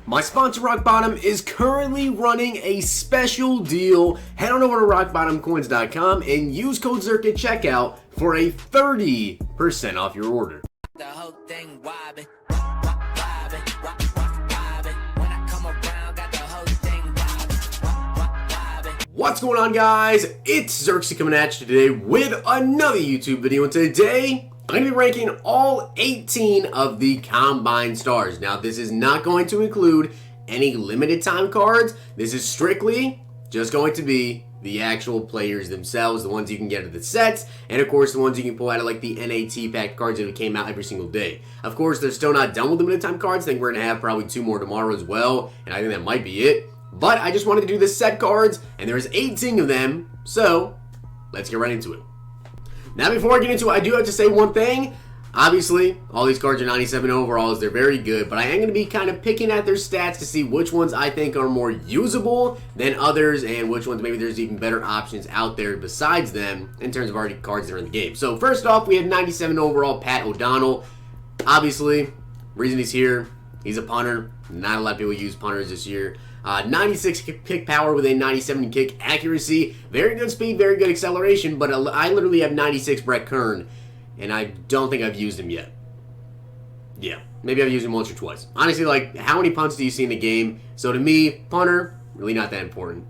My sponsor Rock Bottom is currently running a special deal. Head on over to rockbottomcoins.com and use code Zirksee at checkout for a 30% off your order. The whole thing wobbin'. What's going on, guys? It's Zirksee coming at you today with another YouTube video, and today I'm going to be ranking all 18 of the Combine stars. Now, this is not going to include any limited time cards. This is strictly just going to be the actual players themselves, the ones you can get at the sets, and of course the ones you can pull out of like the NAT pack cards that came out every single day. Of course, they're still not done with limited time cards. I think we're going to have probably 2 more tomorrow as well, and I think that might be it. But I just wanted to do the set cards, and there's 18 of them, so let's get right into it. Now, before I get into it, I do have to say one thing. Obviously, all these cards are 97 overalls. They're very good, but I am going to be kind of picking at their stats to see which ones I think are more usable than others and which ones maybe there's even better options out there besides them in terms of already cards that are in the game. So first off, we have 97 overall Pat O'Donnell. Obviously, reason he's here, he's a punter. Not a lot of people use punters this year. 96 kick power with a 97 kick accuracy. Very good speed, very good acceleration, but I literally have 96 Brett Kern, and I don't think I've used him yet. Yeah, maybe I've used him once or twice. Honestly, like, how many punts do you see in the game? So to me, punter, really not that important.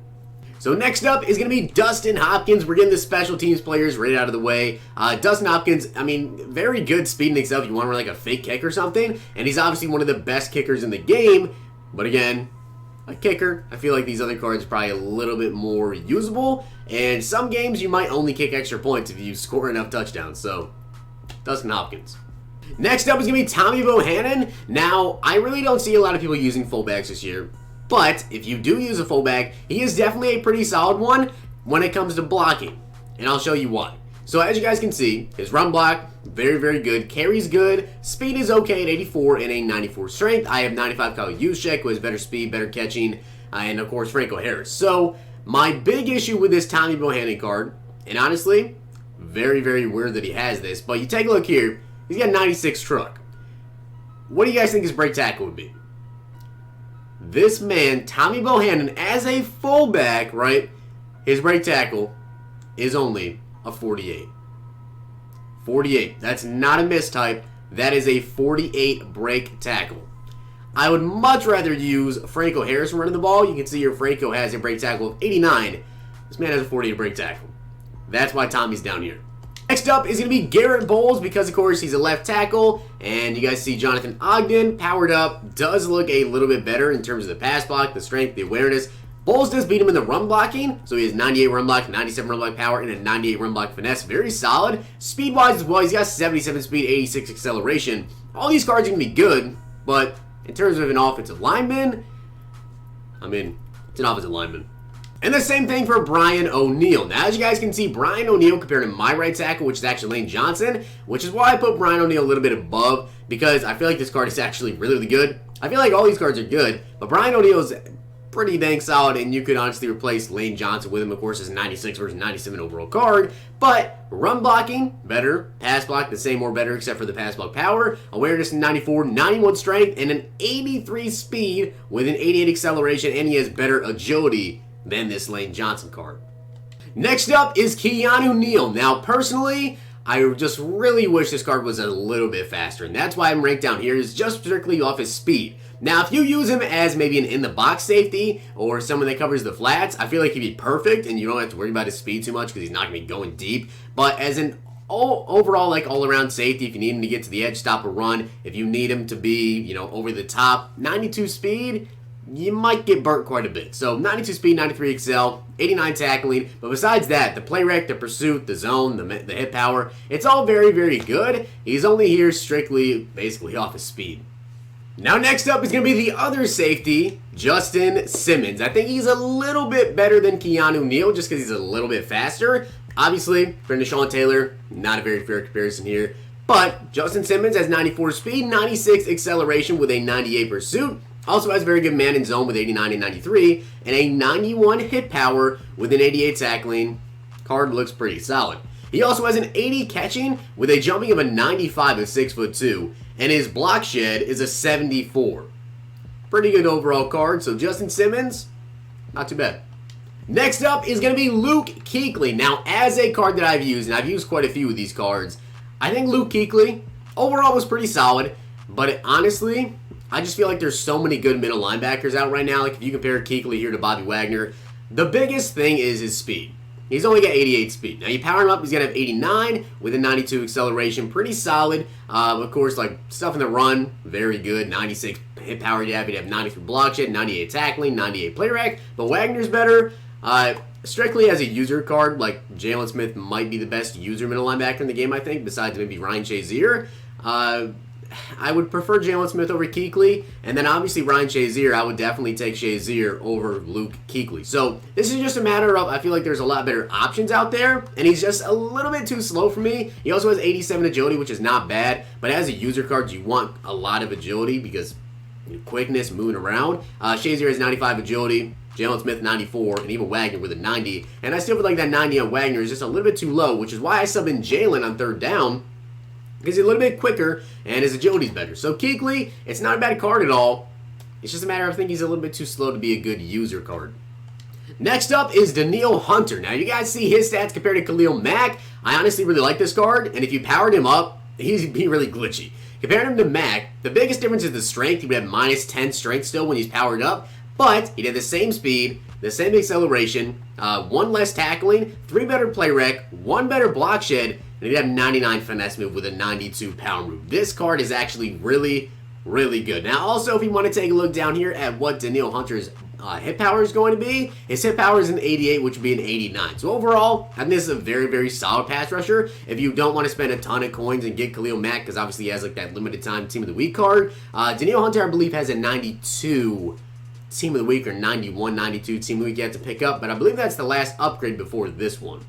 So next up is going to be Dustin Hopkins. We're getting the special teams players right out of the way. Dustin Hopkins, I mean, very good speed and excel if you want to run like a fake kick or something, and he's obviously one of the best kickers in the game, but again, a kicker. I feel like these other cards are probably a little bit more usable, and some games you might only kick extra points if you score enough touchdowns, so Dustin Hopkins. Next up is going to be Tommy Bohannon. Now, I really don't see a lot of people using fullbacks this year, but if you do use a fullback, he is definitely a pretty solid one when it comes to blocking, and I'll show you why. So as you guys can see, his run block, very, very good. Carry's good. Speed is okay at 84 and a 94 strength. I have 95 Kyle Juszczyk, who has better speed, better catching, and of course Franco Harris. So my big issue with this Tommy Bohannon card, and honestly, very, very weird that he has this, but you take a look here, he's got 96 truck. What do you guys think his break tackle would be? This man, Tommy Bohannon, as a fullback, right, his break tackle is only a 48. 48. That's not a mistype. That is a 48 break tackle. I would much rather use Franco Harris running the ball. You can see here Franco has a break tackle of 89. This man has a 48 break tackle. That's why Tommy's down here. Next up is going to be Garrett Bowles because, of course, he's a left tackle. And you guys see Jonathan Ogden powered up. Does look a little bit better in terms of the pass block, the strength, the awareness. Bowles does beat him in the run blocking, so he has 98 run block, 97 run block power, and a 98 run block finesse. Very solid. Speed-wise as well, he's got 77 speed, 86 acceleration. All these cards are going to be good, but in terms of an offensive lineman, I mean, it's an offensive lineman. And the same thing for Brian O'Neill. Now, as you guys can see, Brian O'Neill compared to my right tackle, which is actually Lane Johnson, which is why I put Brian O'Neill a little bit above, because I feel like this card is actually really, really good. I feel like all these cards are good, but Brian O'Neill is pretty dang solid, and you could honestly replace Lane Johnson with him. Of course, as a 96 versus 97 overall card, but run blocking, better. Pass block, the same or better, except for the pass block power. Awareness, 94, 91 strength, and an 83 speed with an 88 acceleration, and he has better agility than this Lane Johnson card. Next up is Keanu Neill. Now, personally, I just really wish this card was a little bit faster, and that's why I'm ranked down here, is just strictly off his speed. Now, if you use him as maybe an in-the-box safety or someone that covers the flats, I feel like he'd be perfect, and you don't have to worry about his speed too much because he's not going to be going deep. But as an overall, like, all-around safety, if you need him to get to the edge, stop a run, if you need him to be, you know, over the top, 92 speed, you might get burnt quite a bit. So 92 speed, 93 excel, 89 tackling. But besides that, the play rec, the pursuit, the zone, the hit power, it's all very, very good. He's only here strictly, basically, off his speed. Now next up is going to be the other safety, Justin Simmons. I think he's a little bit better than Keanu Neill just because he's a little bit faster. Obviously, for Deshaun Taylor, not a very fair comparison here. But Justin Simmons has 94 speed, 96 acceleration with a 98 pursuit. Also has very good man in zone with 89 and 93, and a 91 hit power with an 88 tackling. Card looks pretty solid. He also has an 80 catching with a jumping of a 95 at 6'2", and his block shed is a 74. pretty good overall card. So Justin Simmons, not too bad. Next up is going to be Luke Kuechly. Now, as a card that I've used, and I've used quite a few of these cards, I think Luke Kuechly overall was pretty solid. But honestly, I just feel like there's so many good middle linebackers out right now. Like if you compare Kuechly here to Bobby Wagner, the biggest thing is his speed. He's only got 88 speed. Now you power him up, he's going to have 89 with a 92 acceleration. Pretty solid. Of course, like stuff in the run, very good. 96 hit power you have. You'd have 93 block shed, 98 tackling, 98 play rec. But Wagner's better. Strictly as a user card, like Talon Smith might be the best user middle linebacker in the game, I think, besides maybe Ryan Shazier. I would prefer Talon Smith over Kuechly, and then obviously Ryan Shazier, I would definitely take Shazier over Luke Kuechly. So this is just a matter of, I feel like there's a lot better options out there, and he's just a little bit too slow for me. He also has 87 agility, which is not bad, but as a user card, you want a lot of agility because quickness, moving around. Shazier has 95 agility, Talon Smith 94, and even Wagner with a 90, and I still feel like that 90 on Wagner is just a little bit too low, which is why I sub in Jalen on third down, because he's a little bit quicker and his agility's better. So Kuechly, it's not a bad card at all. It's just a matter of I think he's a little bit too slow to be a good user card. Next up is Danielle Hunter. Now you guys see his stats compared to Khalil Mack. I honestly really like this card, and if you powered him up, he'd be really glitchy. Comparing him to Mack, the biggest difference is the strength. He would have minus 10 strength still when he's powered up, but he'd have the same speed, the same acceleration, 1 less tackling, 3 better play rec, 1 better block shed, and he'd have 99 finesse move with a 92 power move. This card is actually really, really good. Now, also, if you want to take a look down here at what Danielle Hunter's hit power is going to be, his hit power is an 88, which would be an 89. So overall, I think this is a very, very solid pass rusher. If you don't want to spend a ton of coins and get Khalil Mack, because obviously he has like that limited time Team of the Week card, Danielle Hunter, I believe, has a 92 Team of the Week or 91, 92 Team of the Week you have to pick up, but I believe that's the last upgrade before this one.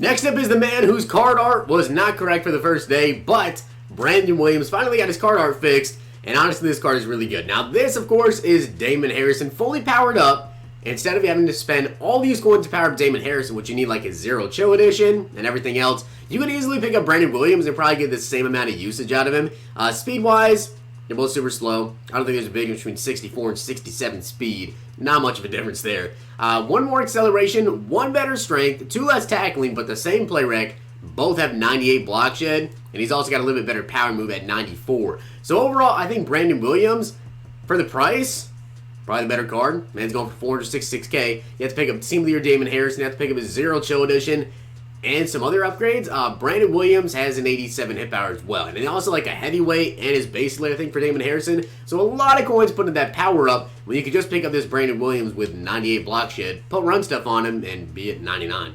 Next up is the man whose card art was not correct for the first day, but Brandon Williams finally got his card art fixed, and honestly this card is really good. Now this, of course, is Damon Harrison fully powered up. Instead of having to spend all these coins to power up Damon Harrison, which you need like a Zero Chill Edition and everything else, you can easily pick up Brandon Williams and probably get the same amount of usage out of him. Speed-wise, they're both super slow. I don't think there's a big difference between 64 and 67 speed. Not much of a difference there. 1 more acceleration, 1 better strength, 2 less tackling, but the same play rec. Both have 98 block shed, and he's also got a little bit better power move at 94. So overall, I think Brandon Williams, for the price, probably the better card. Man's going for 466K. You have to pick up Team of the Year Damon Harrison. You have to pick up his Zero Chill Edition and some other upgrades. Brandon Williams has an 87 hit power as well. And then also like a heavyweight and his base layer, I think, for Damon Harrison. So a lot of coins put in that power up when you could just pick up this Brandon Williams with 98 block shed, put run stuff on him, and be at 99.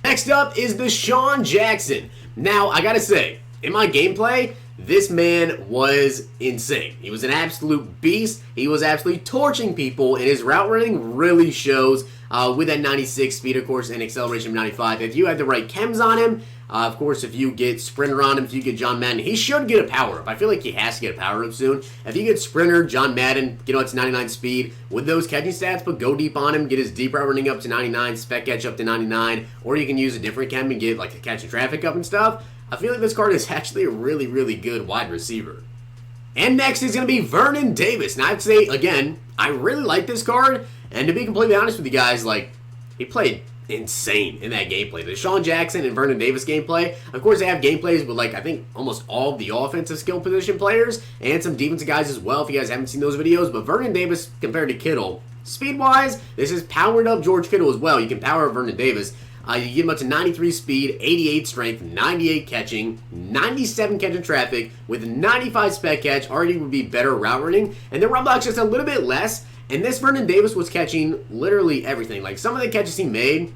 Next up is Deshaun Jackson. Now, I gotta say, in my gameplay, this man was insane. He was an absolute beast. He was absolutely torching people, and his route running really shows with that 96 speed, of course, and acceleration of 95. If you had the right chems on him, of course, if you get Sprinter on him, if you get John Madden, he should get a power-up. I feel like he has to get a power-up soon. If you get Sprinter, John Madden, get out to 99 speed, with those catching stats, but go deep on him, get his deep route running up to 99, spec catch up to 99, or you can use a different chem and get like a catch and traffic up and stuff. I feel like this card is actually a really, really good wide receiver. And next is going to be Vernon Davis. Now, I'd say, again, I really like this card. And to be completely honest with you guys, like, he played insane in that gameplay. The Deshaun Jackson and Vernon Davis gameplay. Of course, they have gameplays with, like, I think almost all of the offensive skill position players and some defensive guys as well, if you guys haven't seen those videos. But Vernon Davis compared to Kittle, speed-wise, this is powered up George Kittle as well. You can power up Vernon Davis. You get him up to 93 speed, 88 strength, 98 catching, 97 catching traffic, with 95 spec catch. Already would be better route running. And the run block's just a little bit less. And this Vernon Davis was catching literally everything. Like, some of the catches he made,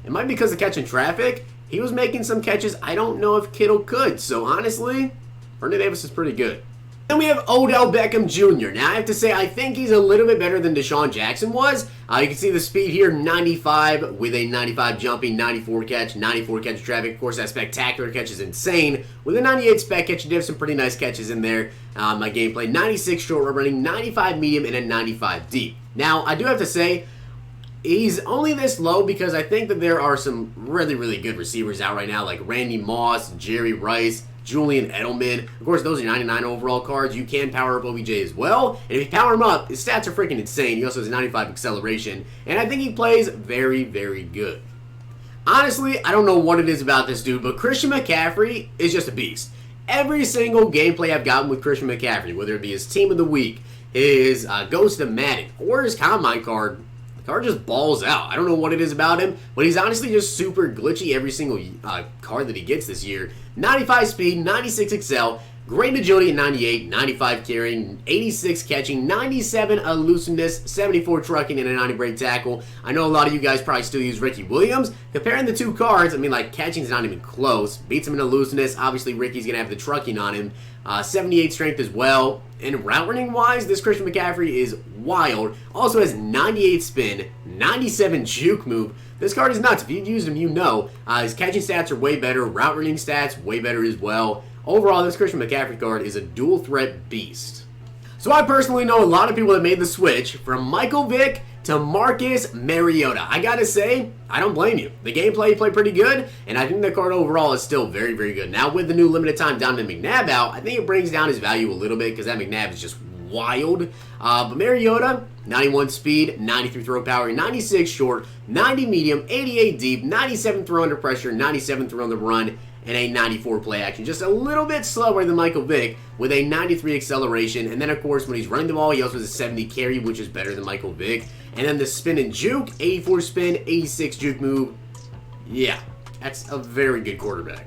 it might be because of catching traffic. He was making some catches I don't know if Kittle could. So, honestly, Vernon Davis is pretty good. Then we have Odell Beckham Jr. Now, I have to say, I think he's a little bit better than Deshaun Jackson was. You can see the speed here, 95 with a 95 jumping, 94 catch, 94 catch traffic. Of course, that spectacular catch is insane. With a 98 spec catch, you did have some pretty nice catches in there. My gameplay, 96 short route running, 95 medium, and a 95 deep. Now, I do have to say, he's only this low because I think that there are some really, really good receivers out right now, like Randy Moss, Jerry Rice, Julian Edelman. Of course, those are 99 overall cards. You can power up OBJ as well. And if you power him up, his stats are freaking insane. He also has 95 acceleration. And I think he plays very, very good. Honestly, I don't know what it is about this dude, but Christian McCaffrey is just a beast. Every single gameplay I've gotten with Christian McCaffrey, whether it be his team of the week, his Ghost of Madden, or his Combine card, the card just balls out. I don't know what it is about him, but he's honestly just super glitchy every single card that he gets this year. 95 speed, 96 excel, great agility at 98, 95 carrying, 86 catching, 97 elusiveness, 74 trucking, and a 90 break tackle. I know a lot of you guys probably still use Ricky Williams. Comparing the two cards, I mean, like, catching's not even close. Beats him in elusiveness. Obviously, Ricky's going to have the trucking on him. 78 strength as well. And route running wise, this Christian McCaffrey is wild. Also has 98 spin, 97 juke move. This card is nuts. If you've used him, you know. His catching stats are way better. Route running stats, way better as well. Overall, this Christian McCaffrey card is a dual threat beast. So I personally know a lot of people that made the switch from Michael Vick to Marcus Mariota. I gotta say, I don't blame you. The gameplay played pretty good, and I think the card overall is still very, very good. Now, with the new limited time Donovan McNabb out, I think it brings down his value a little bit because that McNabb is just wild. But Mariota, 91 speed, 93 throw power, 96 short, 90 medium, 88 deep, 97 throw under pressure, 97 throw on the run, and a 94 play action. Just a little bit slower than Michael Vick with a 93 acceleration. And then, of course, when he's running the ball, he also has a 70 carry, which is better than Michael Vick. And then the spin and juke, 84 spin, 86 juke move. Yeah, that's a very good quarterback.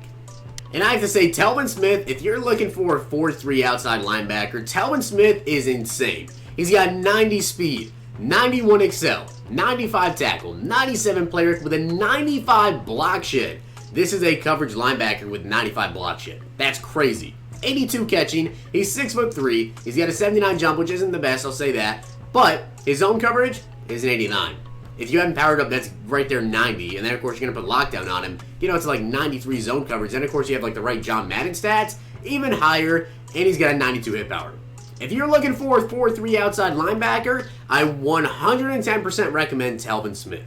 And I have to say, Talon Smith, if you're looking for a 4-3 outside linebacker, Talon Smith is insane. He's got 90 speed, 91 excel, 95 tackle, 97 play rate with a 95 block shed. This is a coverage linebacker with 95 block shed. That's crazy. 82 catching. He's 6'3". He's got a 79 jump, which isn't the best, I'll say that. But his zone coverage is an 89. If you haven't powered up, that's right there 90. And then, of course, you're going to put lockdown on him. You know, it's like 93 zone coverage. Then, of course, you have like the right John Madden stats, even higher. And he's got a 92 hit power. If you're looking for a 4-3 outside linebacker, I 110% recommend Talon Smith.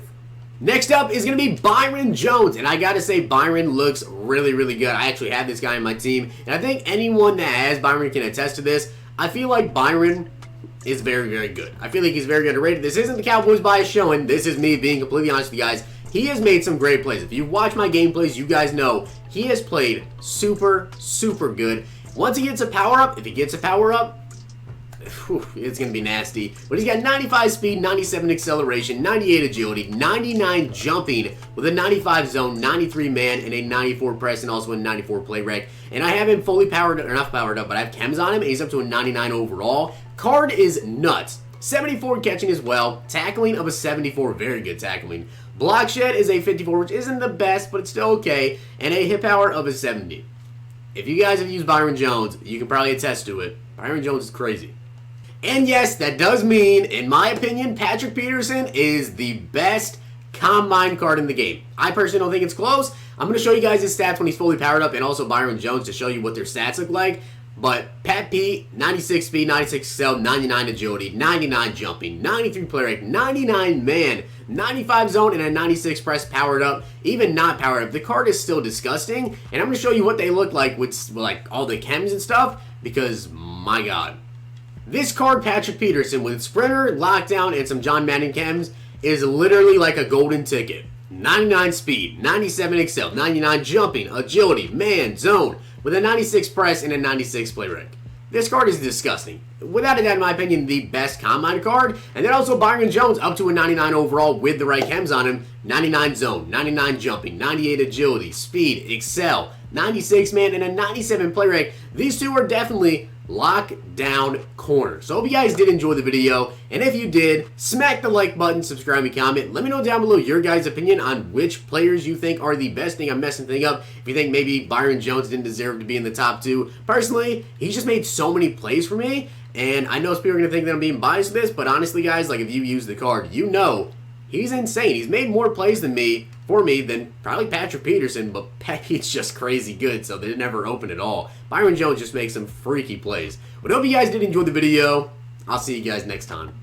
Next up is going to be Byron Jones, and I got to say Byron looks really, really good. I actually have this guy on my team, and I think anyone that has Byron can attest to this. I feel like Byron is very, very good. I feel like he's very underrated. This isn't the Cowboys bias showing. This is me being completely honest with you guys. He has made some great plays. If you've watched my gameplays, you guys know he has played super, super good. Once he gets a power-up, if he gets a power-up, it's going to be nasty. But he's got 95 speed, 97 acceleration, 98 agility, 99 jumping with a 95 zone, 93 man, and a 94 press, and also a 94 play rec. And I have him fully powered, or not powered up, but I have chems on him, and he's up to a 99 overall. Card is nuts. 74 catching as well. Tackling of a 74, very good tackling. Block shed is a 54, which isn't the best, but it's still okay. And a hit power of a 70. If you guys have used Byron Jones, you can probably attest to it. Byron Jones is crazy. And yes, that does mean, in my opinion, Patrick Peterson is the best combine card in the game. I personally don't think it's close. I'm going to show you guys his stats when he's fully powered up, and also Byron Jones to show you what their stats look like. But Pat P, 96 speed, 96 excel, 99 agility, 99 jumping, 93 play rate, 99 man, 95 zone, and a 96 press powered up. Even not powered up, the card is still disgusting. And I'm going to show you what they look like with like all the chems and stuff, because my God. This card, Patrick Peterson, with Sprinter, Lockdown, and some John Madden chems, is literally like a golden ticket. 99 speed, 97 excel, 99 jumping, agility, man, zone, with a 96 press and a 96 play rec. This card is disgusting. Without a doubt, in my opinion, the best combine card. And then also Byron Jones up to a 99 overall with the right chems on him. 99 zone, 99 jumping, 98 agility, speed, excel, 96 man, and a 97 play rec. These two are definitely lockdown corners. So I hope you guys did enjoy the video, and if you did, smack the like button, subscribe, and comment. Let me know down below your guys' opinion on which players you think are the best. Thing I'm messing thing up. If you think maybe Byron Jones didn't deserve to be in the top 2. Personally, he's just made so many plays for me, and I know some people are going to think that I'm being biased with this, but honestly guys, like if you use the card, you know he's insane. He's made more plays than me, for me, than probably Patrick Peterson, but Pat Pete's just crazy good, so they never open at all. Byron Jones just makes some freaky plays. But I hope you guys did enjoy the video. I'll see you guys next time.